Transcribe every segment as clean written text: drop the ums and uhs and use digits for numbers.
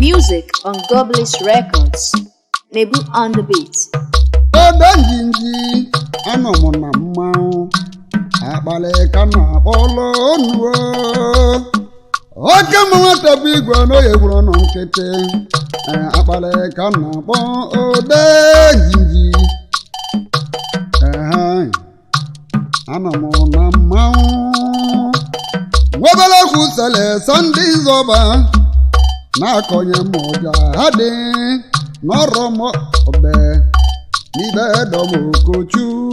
Music on Goblish Records. Nebu on the beat. Odanjinji anomona mmao abale kana bolo nwo oke mwata bigwa no yeguro no nkete abale kana bo odanjinji anomona mmao wabala kusale sandi zoba na konye moja hade noromo obe nibe domo kochu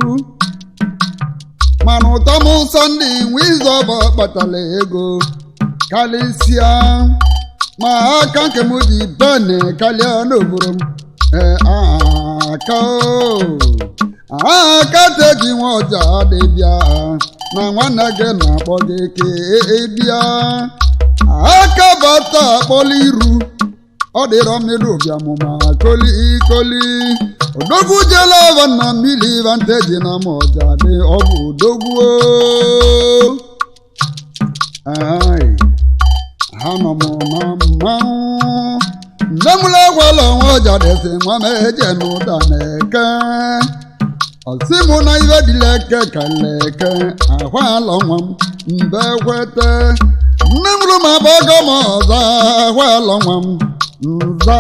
manu tomu sandi wizoba batale ego kalisia ma kanke mudi bane kalia no burum akate ji woja de bia na nwana ge na bogeke ebia akabata poliru odiro milu biamuma koli odogu jela vanna mili vanteji na moja de obu dogu ai hanomo mama namula wala moja de se mwameje no daneke asimu na iwe dileke kaleke ahwa lawam mbewete namru mabogo moza ahwa lawam nza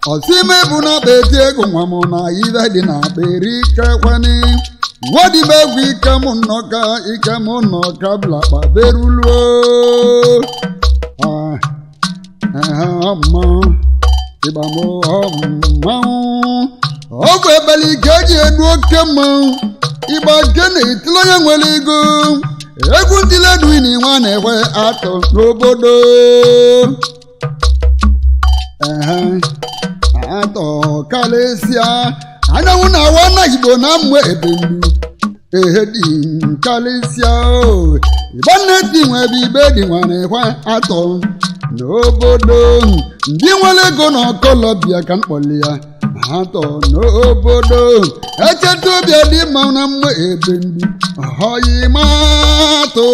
osime buna beti ego nwamona ive di na berike kwani wadi begwi ike munoka blakpa beruluo amma ibamo amma ogwe beli geji edu oke mma iba gene itilo ya nwere ego egwu ntile duini nwa na-ekwe atọ n'obodo atọ kalisia anyanwụ na-awa na igbo na mmụ ebendu ehedi kalisia ịba nneti nwebe ibe dị nwa na-ekwe atọ n'obodo ndị nwere ego na ọkọlọbịa ka mkpọli ya atọ n'obodo echeta obi dị mma na mmụ ebendu ọhọyi matụ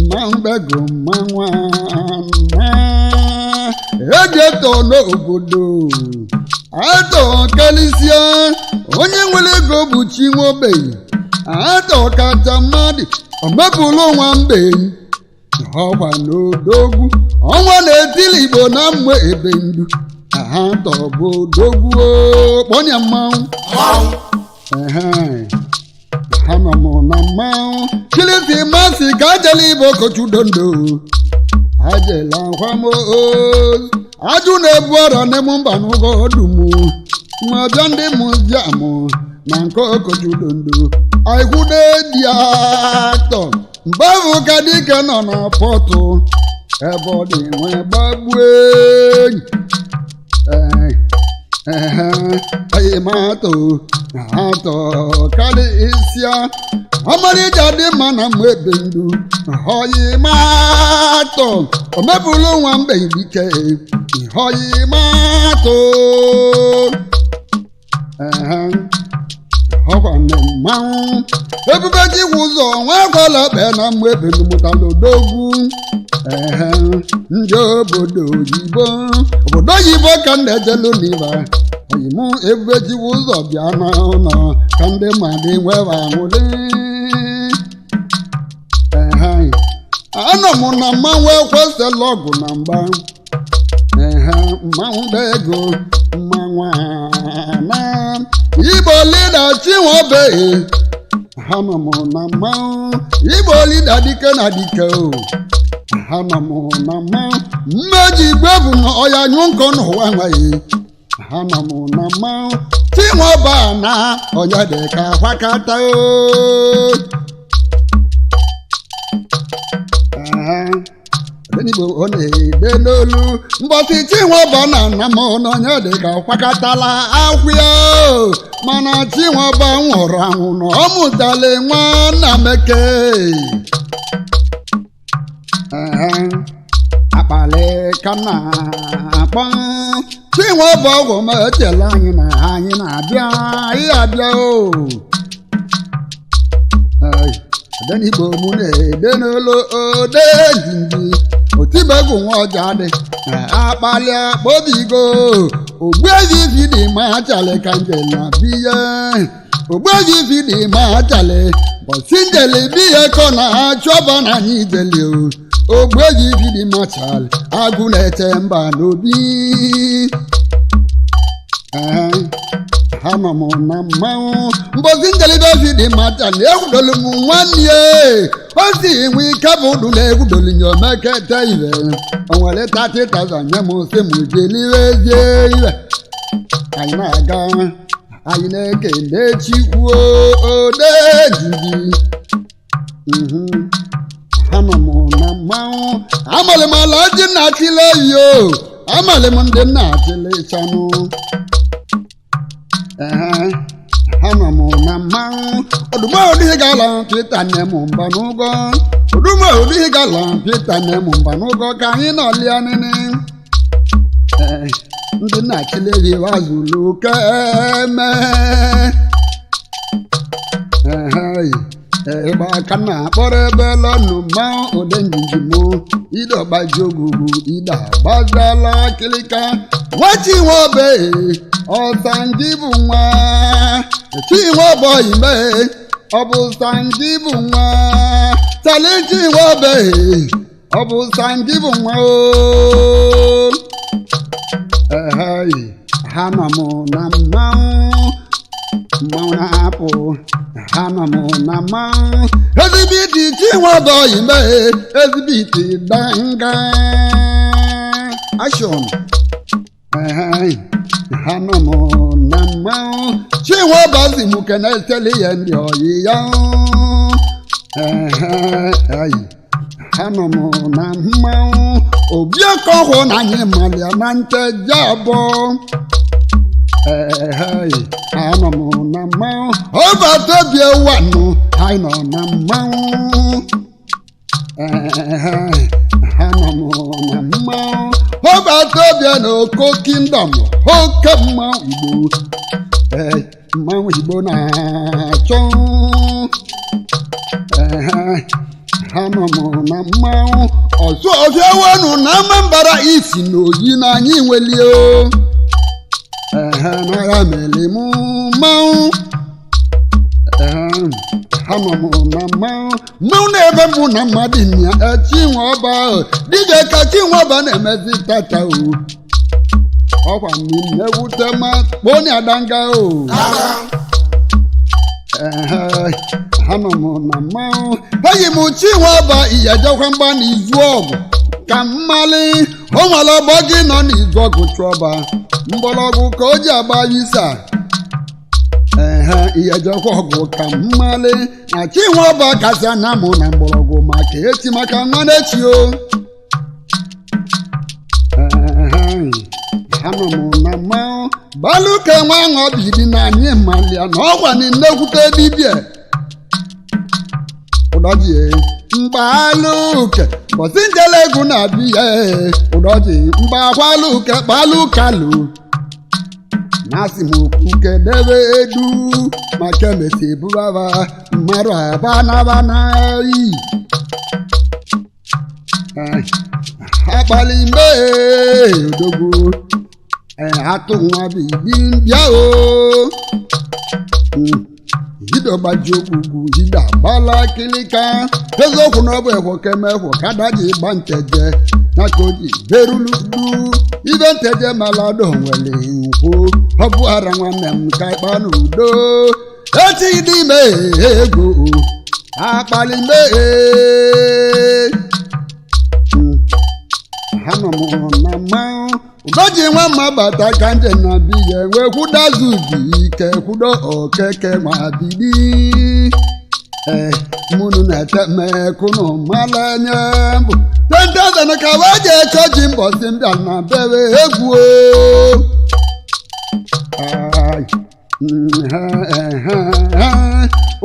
mambego manwana ejeto n'obodo atọ kalisia onye nwere ego bụ chi nwobeghị atọ kacha mmadụ omepụlụ nwa mbeghị ọgwa n'odogwu ọnwa na-etili igbo na mmụ ebendu atọ bụ odogwu kpọnya mmanwụ hanomo na mmanwụ kiliti masị ka ajela ibo kochu dondo ajela nkwamo ajụ na-ebu ọrọ n'emu mba n'ụgọ dumu nwabịa ndị muziamụ na nke okochu dondo aikwude dị atọ mbavụ ka dike nọ na pọtụ ebe ọ dị nwe gbagbuo enyi mato atọ kalisia ọmarịja dị mma na mma ebendu họyi matọ omepụlụ nwa mbe dike họyi matọ ọkwa na mmanwụ ebube ji ụzọ nwa gwala kpe na mma ebendu mụtala odogwu ndị obodo oyibo ka m na-ejelu n'iba oyimu ebube ji ụzọ bịa n'ụlọ ka ndị mmadụ nwere anwụle anọ m na mmanwụ ekwesịla ọgụ na mgba mmanwụ bụ ego mmanwụ ana igbo lida chinwobeghị anọ m na mmanwụ igbo lida dike na dike anọ m na mmanwụ mmeji igwe bụ na ọya nyụ nkọ n'ụwa nwaghị anọ m na mmanwụ chinwoba na onye dị ka kwakata Igbo ọ na-ede n'olu mbọsị chinwoba na nna m n'onye dị ka kwakatala akwụya mana chinwoba nwụrụ anwụ na ọ mụtala nwa nna meke akpali ka na akpọ chinwoba ọgwụ ma echela anyị na-abịa ihe abịa Adenigbo mụ na-ede n'olu ode njinji otibegwu nwa ọja dị akpalịa kpobigo ogbueji fidi ma chale ka njela biye ogbueji fidi ma chale bọsi njele biye kọ na achọba na anyị jeli ogbueji fidi ma chale agụ na-eche mba n'obi ha nọ m na mmanwụ mbozi njelibe fidi ma chale egwudolu m nwanne o si nwe ike bụ ụdụ na-egwudolu nyomekete ibe o nwere 30,000 nye m si m jeliwe zie iwe anyị na-aga anyị na-ekele Chukwu ode jiji anọ m na mmanwụ amalị m ala ji na-achịla yo amalị m ndị na-achịla ịchanụ anọ m na mmanwụ ọdụmọdụ gala Pita nne m mba n'ụgọ ọdụmọdụ gala Pita nne m mba n'ụgọ ka anyị nọlịa nene ndị na-achịleri wazulu keme ịgba aka na-akpọrọ ebe lọnụ mmanwụ ode njiji m idọgbaji ogugwu ide agbazala akịlịka nwachiwobe ọsanji bụ nwa chiwoboime ọ bụ sanji bụ nwa chalichiwobe ọ bụ sanji bụ nwa ha nọ m na mmanwụ na-apụ ha nọ m na mmanwụ ezibiti chiwoboime ezibiti danga ashọn ha nọ m na mmanwụ chiwobazi m keneteli ya ndị oyi ya ha nọ m na mmanwụ obiọkọ hụ na anyị malịa na nteje abụọ ha nọ m na mmanwụ ọbatobie wanụ anyị nọ na mmanwụ ha nọ m na mmanwụ ọbatobie na oko kingdom oke mmanwụ Igbo mmanwụ Igbo na-achọ ha nọ m na mmanwụ ọzọ ọfịa wenu na Anambra isi na oyi na anyị nwelie nagha mele m mmanwụ ha nọ m na mmanwụ na-ebe mụ na mmadụ nya Chinwe Ọba dịga ka Chinwe Ọba na-emezi tata ọkwa n'ime ewute ma kponi adanga ha nọ m na mmanwụ eyi m Chinwe Ọba iyejekwa mgba n'izu ọgụ ka mmali o nwere ọgbọ gị nọ n'izu ọgụ chụọba mgbọrọgwụ ka o ji agba visa iyejekwa ọgụ ka mmali na Chinwe Ọba kasị ana mụ na mgbọrọgwụ maka echi maka nwanechi ha nọ m na mmanwụ baluke nwa aṅụ biri na anyị malia na ọgwa na nnekwute dibịa ụdọji mgbaluke bọsi njele egwu na-abịa ụdọji mgbakwaluke kpalukalu na-asị m okwu kedebe edu maka emesi ebubaba mmadụ abanabanayi akpali mbe odogwu atụ nwa bibi mbịa idọgbaji ogwugwu ide agbala akịlịka eziokwu na ọ bụ ekwo kemekwo kadaji gba nteje na ka o ji beruludu ibe nteje malado nwere nkwo ọ bụ ara nwanne m ka ịkpa n'udo eti dị ime ego akpali mbe ha nọ m na mmanwụ ụbọchị nwa mma bata ka nje na biya wee kwudazu dị ike kwudo okeke ma bidi mụnụ na-ete mekụnụ malanye mbụ 10,000 ka wee jee chọji mbọsi mbịa na bewe egwu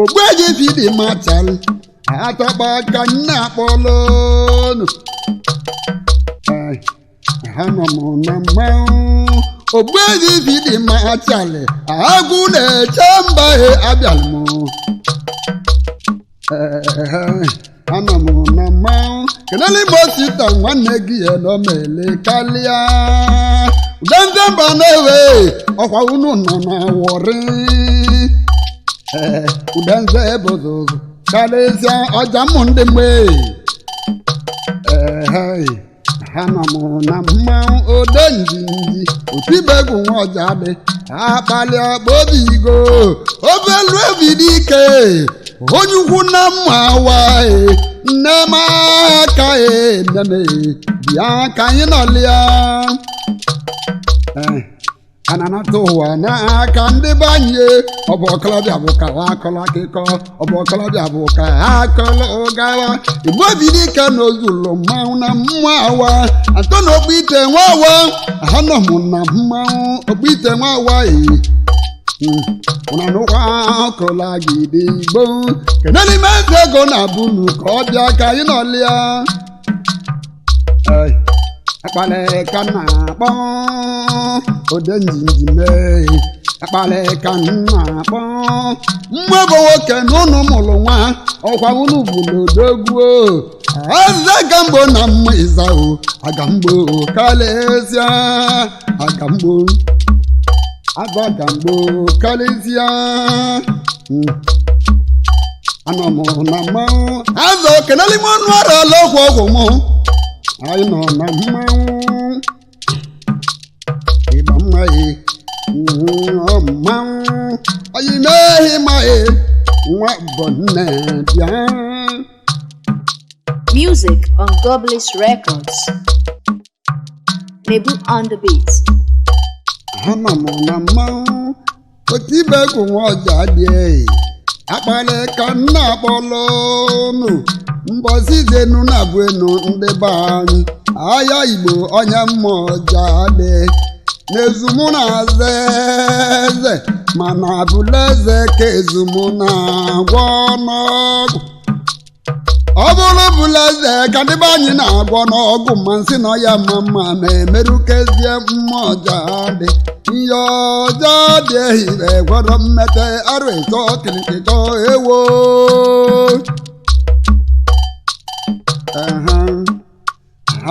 ogbeji fidi machal atọgba ka nne akpọlọnụ ha nọ m na mmanwụ ogbeji fidi machal agụ na-eche mba abịalụ m anọ m na mmanwụ kenele ime osita nwanne gị ya nọ mele kalịa udenze mba na-ewe ọkwa unu nọ na wọrị udenze bozozo karịsịa ọja mmụ ndị mgbe anọ m na mmanwụ ode njinji otibegwu nwa ọja dị akpalịa kpobi igo obelu ebido ike onye ukwu na mma wae nne m aka nne bịa ka anyị nọlịa ananata ụwa n'aka ndị be anyị ọ bụ ọkọlọbịa bụ ka ha akọlọ akụkọ ọ bụ ọkọlọbịa bụ ka ha akọlọ ụgawa igbo bido ike n'ozulu mmanwụ na mma awa atọ na okpu ite nwa awa ha nọ m na mmanwụ okpu ite nwa awa ụnanụkwa ọkụla gide igbo kedu n'ime eze ego na-abụnu ka ọ bịa ka anyị nọlịa akpali ka na-akpọ ode njinji mee akpali ka na-akpọ mma bụ nwoke na ụnụ mụrụ nwa ọkwa unu bụ n'odogwu eze gamgbo na mma ịzahụ agamgbo kalịsịa agamgbo agamgbo kalịsịa anọ m na mmanwụ azụ kenele ime ọnụ ọrụ ala ọgwụ ọgwụ mụ anyị nọ na mmanwụ ịgba mmaghị mmanwụ anyị na-ehi maghị nwa bọnne bịa. Music on Goblins Records. Nebu on the beat. Anọ m na mmanwụ otibegwu nwa ọja dị akpali ka nna akpọlụ unu mbọsi zenu na abụ enu ndị be anyị ahịa igbo onye mma ọja dị n'ezumụ na-aza eze mana abụla eze ka ezumụ na-agwọ n'ọgwụ ọ bụrụ bụla eze ka ndị be anyị na-agwọ n'ọgwụ ma nsị na ọya mma mma na-emerukezie mma ọja dị ihe ọjọọ dị ehire gwọrọ mmete arụ ịtọ kịrịkịtọ ewo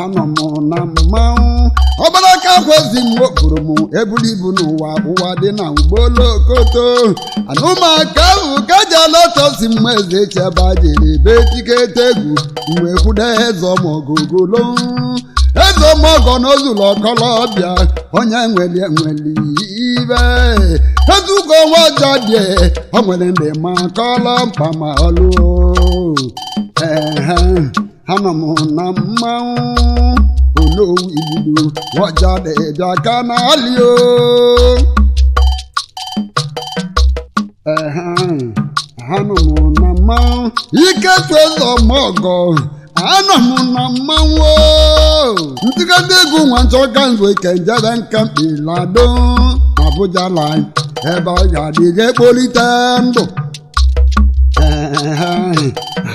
anọ m na mmanwụ ọbara ka kwezi m okpuru m eburu ibu n'ụwa ụwa dị na ugbolokoto anụmaka ahụ ka ji alọtọsi mma eze cheba jiri be tikete egwu mgbe kwude eze ọmọgogolo eze ọmọgọ n'ozulu ọkọlọbịa onye nweli ibe ezugo nwa ọjọọ dị o nwere ndị ma kọlọ mkpa ma ọlụ anọ m na mmanwụ olowu igbudu ọja dị bịa ka na-alị anọ m na mmanwụ ike tu eze ọmọgọ anọ m na mmanwụ ntịkọta egwu nwa nchọka nzu ike njebe nka mkpilado na Abuja line ebe ọ ga-adịghị ekpolite ndụ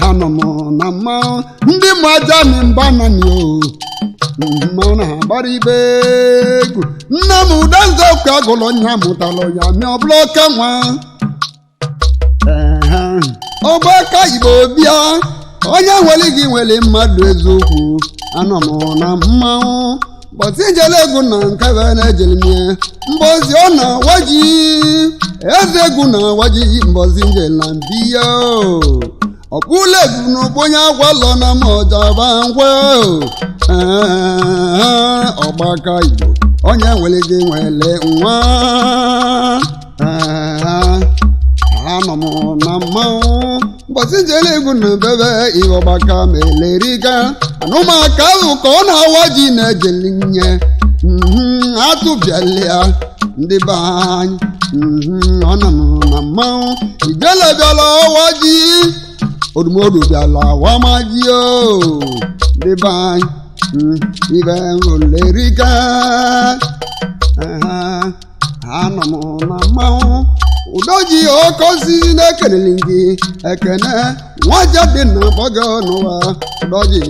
anọ m na mmanwụ ndị mmaja mi mba nani mmanwụ na-agbara ibe egwu nna m udenze okwu agụlọ nya mụtalụ ya mi ọbụla ọka nwa ọgbaka igbo bịa onye nwere gị nwere mmadụ eziokwu anọ m na mmanwụ mbọsi njele egwu na nkebe na-ejelimie mbọsi ọ na-awaji eze egwu na-awaji mbọsi njele na mbiya ọkpụla egwu n'okponye agwalọ na mọjaba ngwa ọgbaka igbo onye nwere gị nwere nwa anọ m na mmanwụ mbọsi njele egwu na bebe ihe ọgbaka meleriga anụmaka ahụ ka ọ na-awa ji na-ejeli nye atụbịalịa ndị be anyị anọ m na mmanwụ ijele bịala ọwa ji odumodu bịala wamaji ndị be anyị ibe nrolerika anọ m na mmanwụ udoji okosi na-ekeleli gị ekene nwaja dị na bọga n'ụwa udoji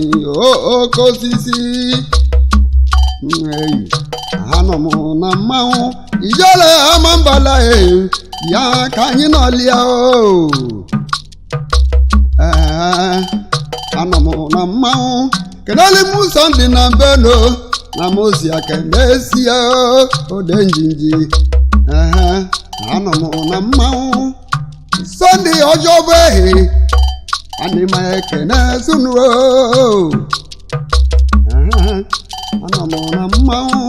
okosisi anọ m na mmanwụ ijele ama mbala ya ka anyị nọlịa anọ m na mmanwụ kenali musa ndị na mbelo na mozi akenesia ode njinji anọ m na mmanwụ sọnde ọjọọ bụ ehi anyị ma ekene sunuro anọ m na mmanwụ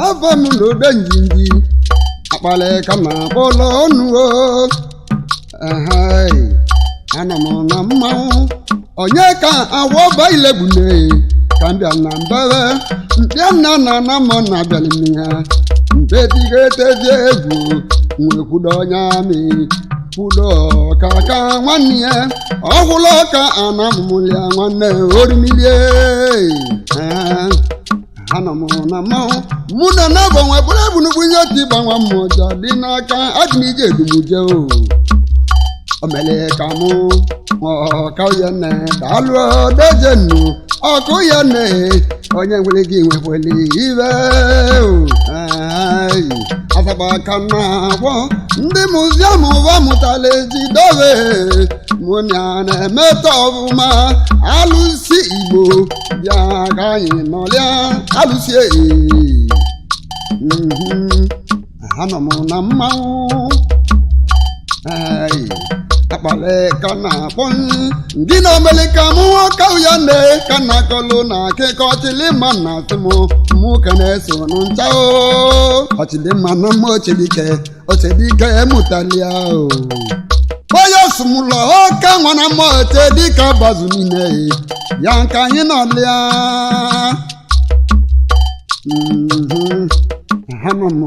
afọ m n'ode njinji akpali ka na bọlọ ọnụ anọ m na mmanwụ onye ka awọ ba ilegbune ka mbịa na mbere mbịa nna na na mọ na abịalị ya mbe digetezi egwu nwe kwudo onye amị kwudo kaka nwanne ya ọhụlụ ka ana mụmụlia nwanne orimilie anọ m na mmanwụ mụ na na-abọ nwe bụrụ ebunugbu ihe otu ịgbanwe mmụọ dị n'aka adịnije edumuje o mere ka mụ ọka onye nne daalụ dejenu ọkụ ya nne onye nwere gị nwekwele ibe afaba aka na abụọ ndị muziọm ụwa mụtala ejidobe mụnya na-emetọ ọfụma alụsi igbo bịa ka anyị nọlịa alụsi anọ m na mmanwụ akpali ka na-akpọ ndị na-omeli ka mụ nwoke ya nne ka na-akọlụ na akịka ọchịlịmma na asị mụ ka na-eso ncha ọchịlịmma na mma ochedike mụtalia onye sụmụlọ oke nwa na mma ochedike bazu niile ya nke anyị nọlịa anọ m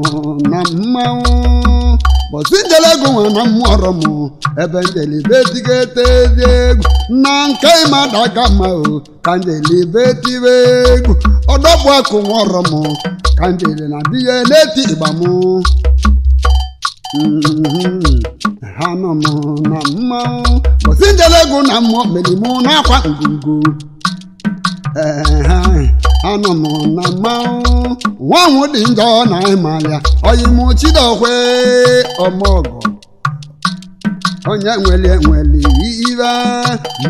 na mmanwụ bọsi njelego nwe na mmụọrọ m ebe njelibe tigete ezi egwu na nke ịmadaga mma ka njelibe tibe egwu ọdọbụ akụ nwọrọ m ka njeli na biye n'eti ịgba m anọ m na mmanwụ bọsi njelego na mmụọ melimụ n'akwa ngwungwu anọ m na mmanwụ nwanwụ dị njọ na ịmalịa oyimụ chidokwe ọmọgọ onye nweli ibe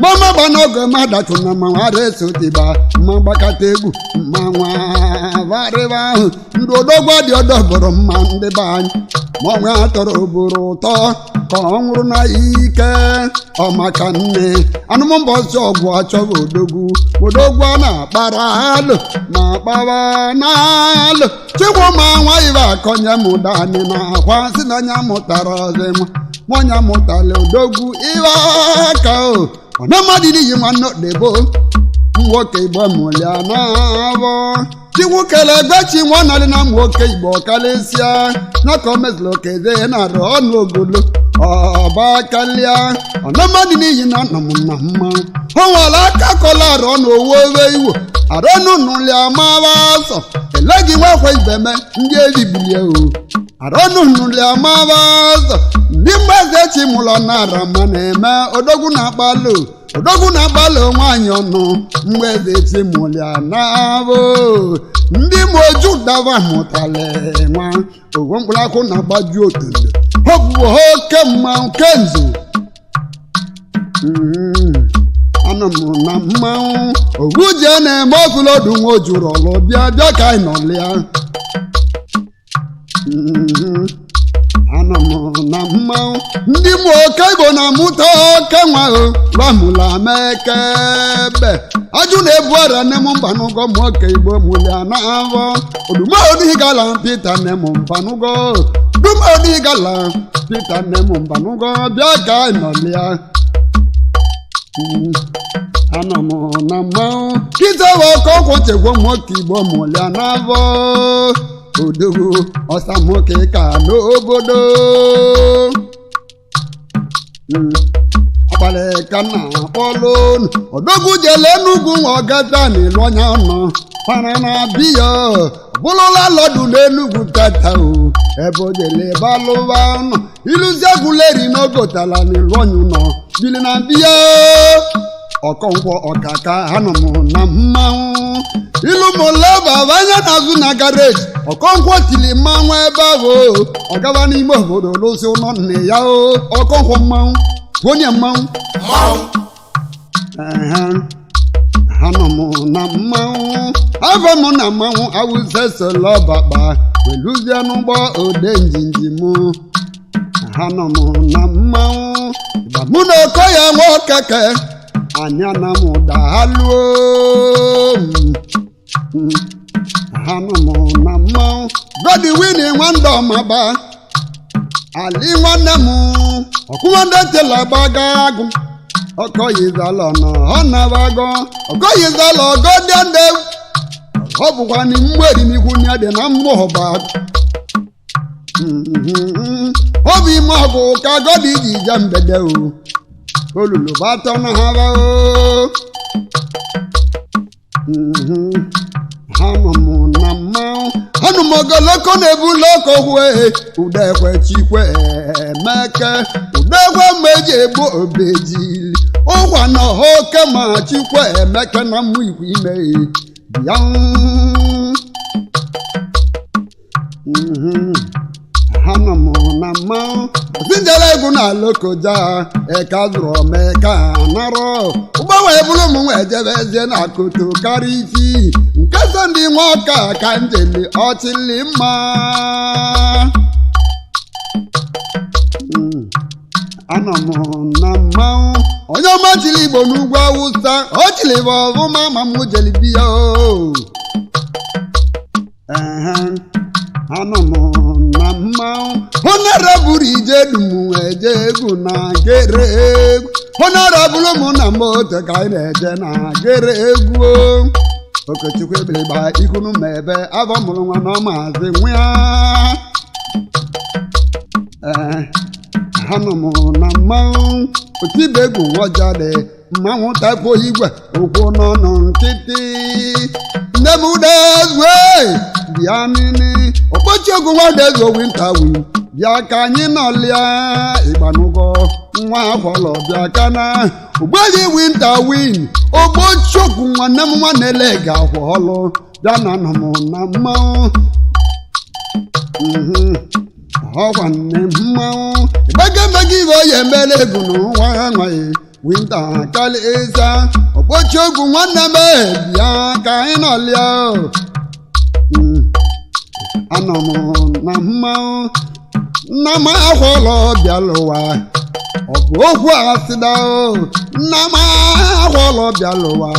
mama gba n'oge madachụ na mmanwụ ara esotiba mma gbakata egwu mmanwụ varịba ahụ ndị odogwa dị ọdọbọrọ mma ndị be anyị ma ọnwe atọrọ oboro ụtọ ka ọ nwụrụ na ike ọmaka nne anụmụmbọsị ọgwụ achọghị odogwu a na-akpara alụ ma kpawa n'alụ chigbo ma nwa ibe akọnye m dani na akwa si na anya mụtara ọzọ nwanya mụtara odogwu ibe aka ọnamadị n'iyi nwanne debo nwoke igbo mụlia na-abọ chinwokele egbechi nwanarị na nwoke igbo karịsịa n'aka omezulokeze na-arụ ọnụ ogolo ọba kalịa ọnamadị n'iyi na nna m na mmanwụ o nwere aka kọla arụ ọnụ owu owe iwo arọnụnụlia mara asọ eleghị nwekwe ibeme ndị ezibulie arọnụnụlia mara asọ ndị mgbaze chi mụlọ na-ara ma na-eme odogwu na-agbalụ nwaanyị ọnụ mgbe eze chi mụlia na-abụ ndị moju dava mụtara nwa owo mkpụrụakụ na-agbaju otondo ọ bụ oke mmanwụ kenzu anọ m na mmanwụ ogwuje na-eme ọkụlodu nwa ojuru ọlụ bịa ka anyị nọlịa anọ m na mmanwụ ndị mụ oke igbo na-amụta oke nwa ramụla mekebe ajụ na-ebu ara nne m mbanụgo m oke igbo mụlia na avọ odumodigala pita nne m mbanụgo dumodigala pita nne m mbanụgo bịa ka anyị nọlịa anọ m na mmanwụ kịtawa ọkọ ọkwọchegwo m oke igbo mụlia na avọ odogwu ọsa nwoke ka n'obodo akpali ka na-akpọlụ odogwu jele Enugu ọgata n'elu ọnya ọnọ para na biya bụrụla lọdụ n'Enugu tata ebe o jele balụba nọ iluziegwuleri n'ogotala n'elu ọnya ụnọ bili na biya ọkọnkwọ ọkaka anọ m na mmanwụ ilu mụleba anya n'azụ na garaji ọkọnkwọ tili mmanwụ ebe ahụ ọgaba n'ime obodo lụsi ụlọ nne ya ọkọnkwọ mmanwụ onye mmanwụ anọ m na mmanwụ afọ m na mmanwụ awụsa solo ọbakpa weluzie n'ụgbọ ode njinji m anọ m na mmanwụ mụ na Okoye nwa okeke anya na m daalụ anọ m na mmanwụ Godwin Nwanda Ọmaba Ali nwanne m ọkụnwande telagbaga agụ Okoye zala na ọnabago Okoye zala ọgọdịande ọ bụkwa na mmeri n'ihu ya dị na mmụọba obi ime ọgụ ka gọdị ji je mbede olulu batọ na ha ba anọ m na mmanwụ anụ m ogoloko na-ebulu oko hue udekwe chikwe emeke udekwe mgbe eji egbu obejili ụgwa na oke ma chikwe emeke na mmụ ikwu ime ya anọ m na mmanwụ ozinjere egwu na Lokoja eka zụrụ omeka narọ ụgbanwe bụrụ m nwe jebezie na koto karịa isi nke so ndị nwa ọka ka njeli ọchịlị mma anọ m na mmanwụ onye ọma chili Igbo n'ugwu Awụsa o chili bụ ọvụma ma m jelibia anọ m na mmanwụ honorable Ijedum eje egwu na gere egwu honorable m na moto ka anyị na-eje na gere egwu Okechukwu Ebeleba ikunu ma ebe afọ mụrụ nwa na maazị nwea anọ m na mmanwụ otibe egwu Nwọjadị mmanwụ tapo igwe ụkwụ n'ọnụ nkịtị nne m udezue bịa nini Okpochi Ogwu Nwadezo Winterwin bịa ka anyị nọlịa ịgbanụgọ nwa akwọlọ bịa kana Ogbeji Winterwin Okpochi Ogwu nwanne m nwanne lega akwọ ọlụ bịa na anọ m na mmanwụ ọkwa nne mmanwụ ịgbagemege ibe oyi emere egwu n'ụwa ha nwaghị Winter kalịsa Okpochi Ogwu nwanne m bịa ka anyị nọlịa anọ m na mmanwụ nna m akwọlọ bịalụwa ọ bụ okwu asịda nna m akwọlọ bịalụwa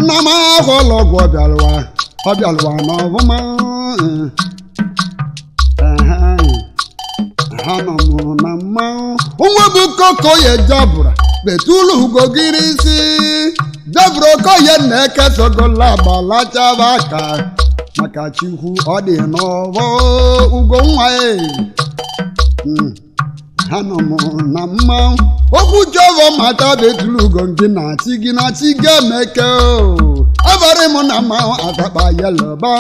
nna m akwọlọ ọgwụ bịalụwa ọ bịalụwa n'ọbụma anọ m na mmanwụ onwe bụ Okoye jabụra betulu ugogiri isi jabụra Okoye na-ekesogola agbalachaba aka maka Chukwu ọ dị n'ọbọ ugo nwa anọ m na mmanwụ okwu Jehova mata betulu ugo gị na chi gị na chi ga-emeke abalị m na mmanwụ azakpa yeloba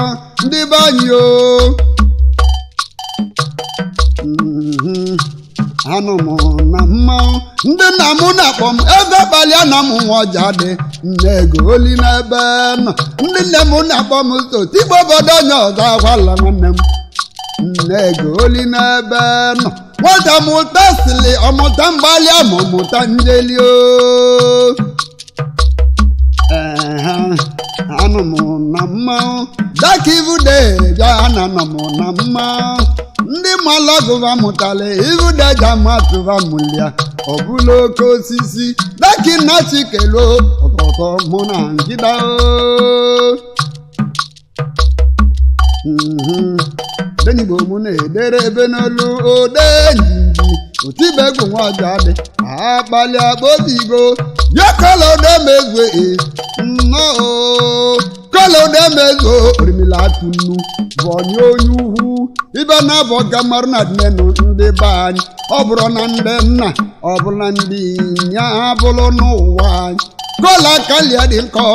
ndị be anyị anọ m na mmanwụ ndị nna m na-akpọ m eze gbalịa na m Nwọjadị nne ego oli n'ebe nọ ndị nne m na-akpọ m sotigbo obodo onye ọzọ akwala nwanne m nne ego oli n'ebe nọ nwata mụta sili ọmụta mgbalị ma ọmụta njeli anọ m na mmanwụ daka ivude bịa anọ m na mmanwụ ndị malọgụva mụtara ivude jamatụva mụlia ọ bụla oke osisi daki na chikelo ọtọtọ mụ na ngida denigbo mụ na-edere ebe n'olu ode njinji otibe egwu Nwọjadị akpali akpobigo ya kolodemezwe nnọọ kolodemezwe orimila tunu bụ onye onye ukwu ibe na-abọ gamarụ na dịnenu ndị be anyị ọ bụrụ na ndị nna ọ bụla ndị nya bụrụ n'ụwa anyị kola kalia dị nkọ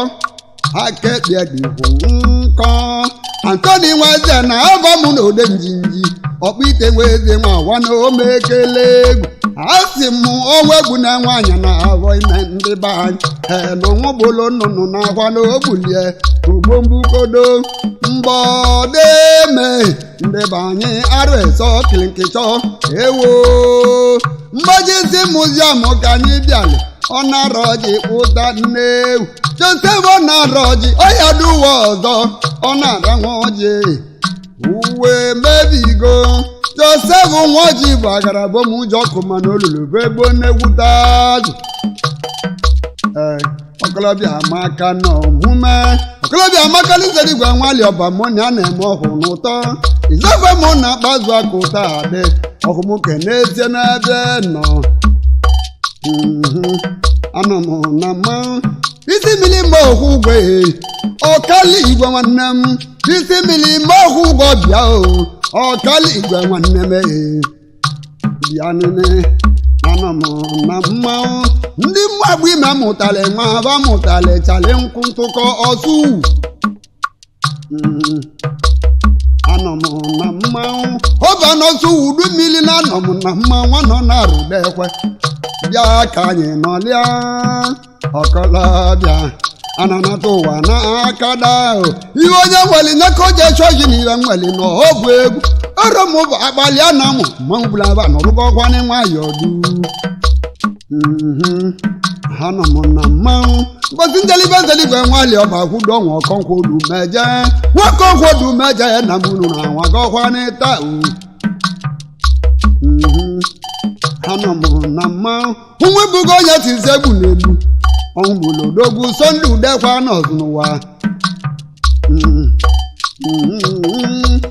akekpie dịkwu nkọ Antoni Nweze na abọmụ na ode njinji ọkpụ ite nweze nwa awa na ome ekele egwu asị m onwe egwu na nwaanyị na avọ ime ndị be anyị n'onwebolo nnụnụ na akwa na ogbulie ugbo mbukodo mgbọdeme ndị be anyị arụ eso kilinkịchọ ewo mgbajisi muziọm ka anyị bịalị ọ na-arọ ji ụta nnewu Joseph ọ na-arọ ji ọya duwa ọzọ ọ na-aranwa ọjị uwe mebigo Joseph nwa ji bụ agara bomụjọ ọkụma n'olulu bụ egbo nnegwuta azụ ọkọlọbịa amaka nọ omume ọkọlọbịa amaka n'izerigwe nwali ọbamoni a na-eme ọhụ n'ụtọ izefe mụ na-akpazu aka ụta adị ọhụmụke n'ezie n'ebe nọ anọ m na mmanwụ isi mmiri mgbe ọhụ ugwe ọkali igwe nwanne m isi mmiri mgbe ọhụ ugwe bịa ọkali igwe nwanne m bịa nene anọ m na mmanwụ ndị mgbagbu ime amụtala nwa aba mụtala chale nkwụ ntụkọ ọsụ anọ m na mmanwụ ọba n'ọsụ udu mmiri na anọ m na mmanwụ nọ na-arụda ekwe bịa ka anyị nọlịa ọkọlọbịa ananata ụwa n'aka daa ihe onye nwere nyeka oje chọji na ihe nwere nọ ọ bụ egwu ọrụ m bụ agbalị a na amụ mmanwụ bụla aba n'ọrụgọkwanị nwayọ du ha nọ m na mmanwụ mbosi njelibe nzeligwe nwali ọba kwudo nwa ọkọnkwo du meje nwaọkọnkwo du meje na munu na nwa gọkwanị taa ha nọ m na mmanwụ nwebugo onye tizi egbu n'egbu ọmụlodogwu Sunday udekwa nọzụ n'ụwa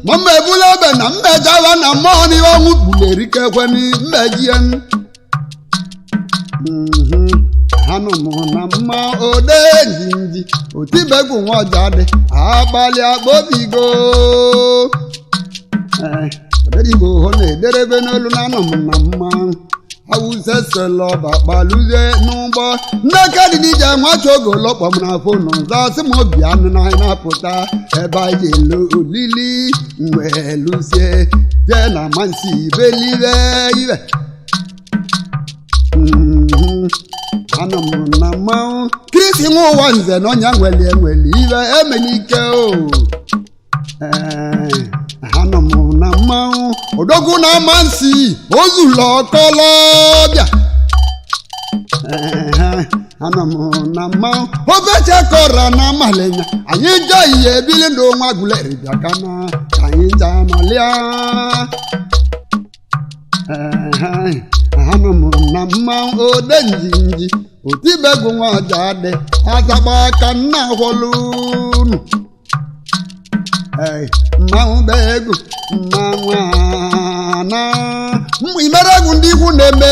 mama ebula ebe na mmejawa na mmụọ n'ihe ọnwụ bulerikekwe mmejie ha nọ m na mma ode njinji otibegwu nwa ọja dị agbalị akpobigo oderigbo ho na-ederebe n'olu na anọ m na mma awụseselọba kpaluzie n'ụgbọ nneka dị n'ije nwachi oge olọkpọ m na fonu nza sị m obi anụ na anyị na-apụta ebe anyị ga-elu olili mgbe luzie jee na mansi belive iwe anọ m na mmanwụ krisi nwa ụwa nze na ọnya nweli enweli iwe emenike anọ m na mmanwụ odogwu na amansi ozula ọkọlọbịa anọ m na mmanwụ obechekọra na amalịnya anyị je ihe ebili ndụ nwa gụleribịa kana ka anyị je anọlịa anọ m na mmanwụ ode njinji otibegwu nwa ọja dị azagba aka nna hwọlụnụ mmanwụ bụ egwu mmanwụ ana imere egwu ndị ikwu na-eme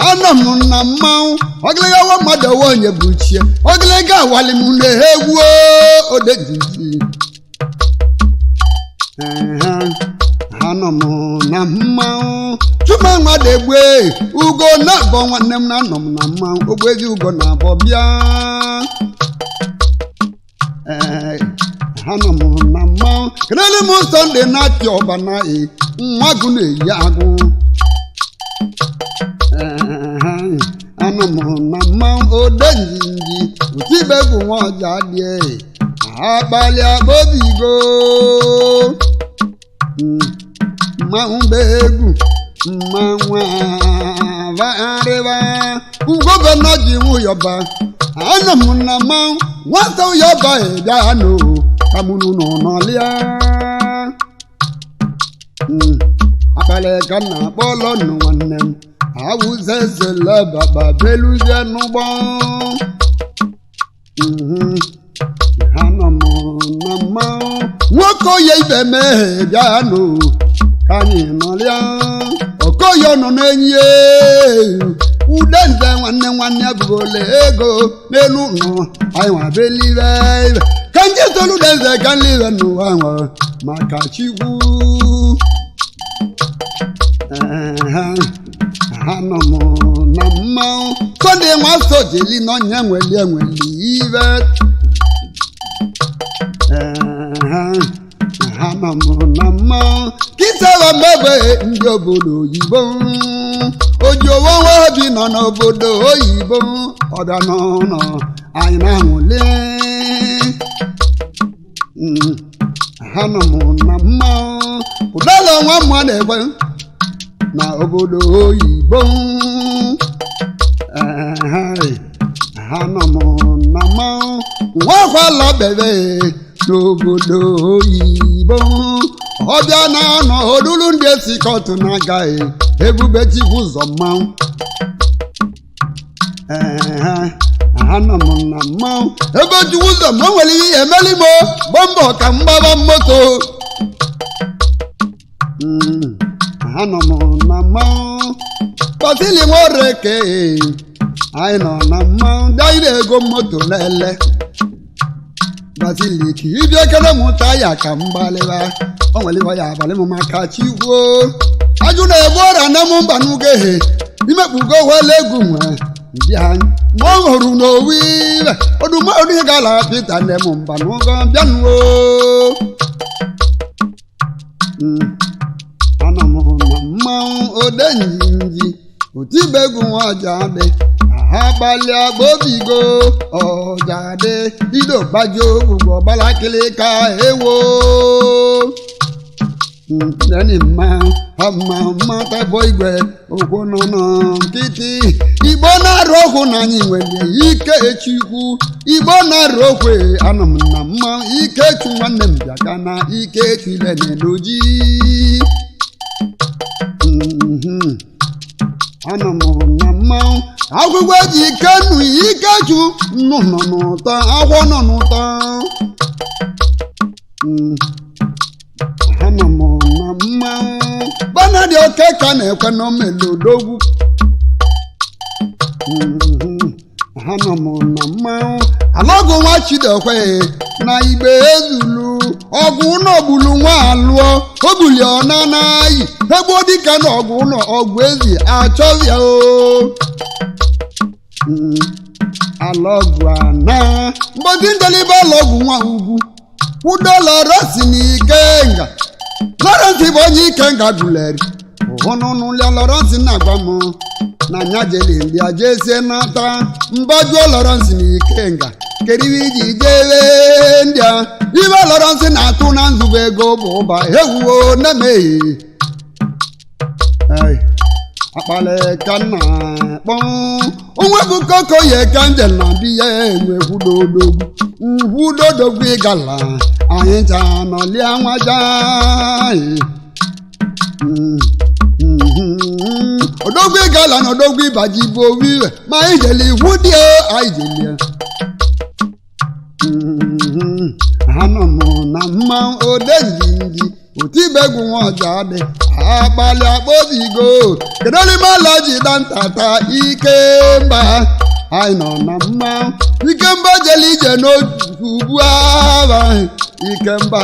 anọ m na mmanwụ ọgịlịga nwa mmadụ owe onye bụ chie ọgịlịga awali m na-egwu ode njinji anọ m na mmanwụ chuma mmadụ egbe ugo na-abọ nwanne m na anọ m na mmanwụ ogbezi ugo na-abọ bịa anọ m na mmanwụ kelele m Sunday na-achị ọba na nwa gụ na-eyi agụ anọ m na mmanwụ ode njinji otibegwu nwa ọja dị akpali akpobigo mmanwụ bụ egwu mmanwụ avarịba ugobena ji nwụyọba anọ m na mmanwụ nwata ụyọba bịa nụ kamunu nọ n'ọlịa akpali ka na akpọ lọnụ nwanne m awụzezelebaba beluzie n'ụgbọ anọ m na mmanwụ nwoke oye ibe meghe bịa nụ ka anyị nọlịa okoye nọ n'enyi ude nze nwanne nwanne bụgole ego n'elu nọ anyị nwa belive ibe ka nje tolu denze ka nlive n'ụwa nwa maka chikwu anọ m na mmanwụ Sunday nwa sojeli n'ọnya nweli enweli ibe anọ m na mmanwụ kisara mmebe ndị obodo oyibo ojiọwa nwa bi nọ n'obodo oyibo ọbịa n'ụlọ anyị na-anwụli anọ m na mmanwụ ụdala nwa mmadụ egbe na obodo oyibo anọ m na mmanwụ nwakwala bebe n'obodo oyibo ọbịa na-anọ olulu ndị esikọtụ na-agaghị Ebube Chikwu ụzọ mmanwụ anọ m na mmanwụ ebe Chikwu ụzọ mmanwụ nwere ihe emeli m gbaa mbọ ka m gbaba moto anọ m na mmanwụ Basili Nworeke anyị nọ na mmanwụ ndị anyị na-ego moto lele Basili ka ịbịa kele m taya ka m gbalịba o nwere ya abalị m maka Chikwu ajụ na-ebu ọrịa na m mba n'ugehe imekpugo wele egwu nwe ndị anyị ma ọ hụrụ n'owu ibe odumọdụ ihe gala Pita nne m mba n'ụgọ bịanuo anọ m na mmanwụ odenjinji otibegwu Ọjadị ha gbalịa gbobigo Ọjadị ido gbajo gbugbo ọgbalakịlịka ewo neni mma tebo igwe okwu nọ nkịtị Igbo na-arụ okwu na anyị nwere ike Chukwu Igbo na-arụ okwu anọ m na mmanwụ Ikechu nwanne m bịaka na Ikechu ileneloji anọ m na mmanwụ akwụkwọ eji Ikenu Ikechu nọ n'ụtọ agwọ nọ n'ụtọ anọ m na mmanwụ Banadi Okeka na-ekwe n'omelodogwu anọ m na mmanwụ Alọgụ nwa Chidokwe na Igbe ezulu ọgwụ ụlọ gbulu nwa alụọ ogbuli ọna n'ayi egbo dịka na ọgwụ ụlọ ọgwụ ezi achọbịa o Alọgụ ana mgbọdị ndelibe Alọgụ nwa ugwu kwudo Lọrọnsị n'Ikenga Lọrọnsị bụ onye Ikenga guleri ụhụnụnụlịa Lọrọnsị na-agwa m na nya jeli ndị ajesie nata mbajuo Lọrọnsị n'Ikenga keriwe iji jewe ndị a ibe Lọrọnsị na-atụ na nzube ego bụ ụba ewuo na-emeghe akpali ka nna kpọ onwe bụ koko ye ka njel na di ya enwe kwudodogwu ịgala anyị ncha nọlia nwaja odogwu ịgala na odogwu ịbaji bụ owiwe ma anyị jeli iwu dị anyị jeli anọ m na mmanwụ odenjinji otibegwu Ọjadị akpali akpọbigo kedolimala ji da ntata Ikemba anyị nọ na mmanwụ Ikemba jeli ije n'otu ugbu aba Ikemba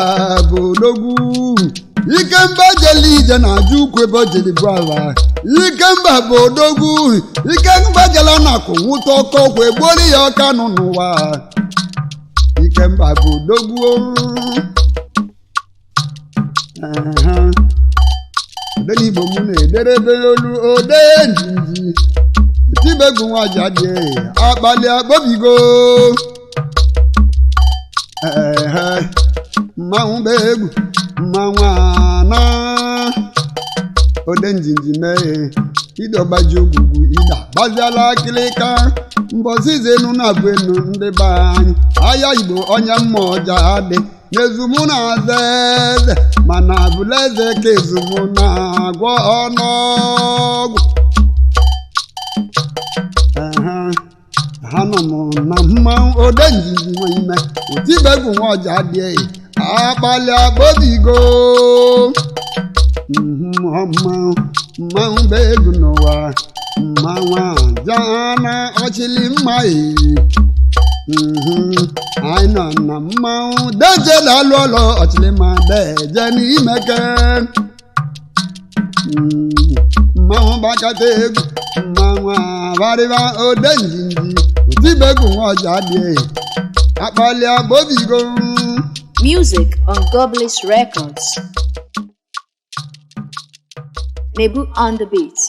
bụ odogwu Ikemba jeli ije na aja ukwu ebe o jeli bụ aba Ikemba bụ odogwu Ikemba jela na kwụnwụta ọkọ kwa egbori ya ọka nọ n'ụwa Ikemba bụ odogwu Odenigbo m na-ederebe olu odenjinji otibegwu Ọjadị akpali akpọbigo mmanwụ bụ egwu mmanwụ ana odenjinji mee idogbaji ogwugwu ida gbaziala akịlịka mbọsị izenu na-abụ enu ndị be anyị ahịa Igbo onye mma Ọjadị n'ezumu na-aza eze mana abụla eze ka ezumu na-agwọ ọnụọgwụ anọ m na mmanwụ odenjinji nwe ime otibegwu Ọjadị akpali akpọbigo mmanwụ bụ egwu n'ụwa mmanwụ ajana ọchịlị mma anyị nọ na mmanwụ deje na-alụ ọlụ ọchịlịma deje n'imeke mmanwụ gbakọta egwu mmanwụ abarịba odenjinji otibegwu Ọjadị akpali akpọbigo Music on Goblish Records. Nebu on the beat.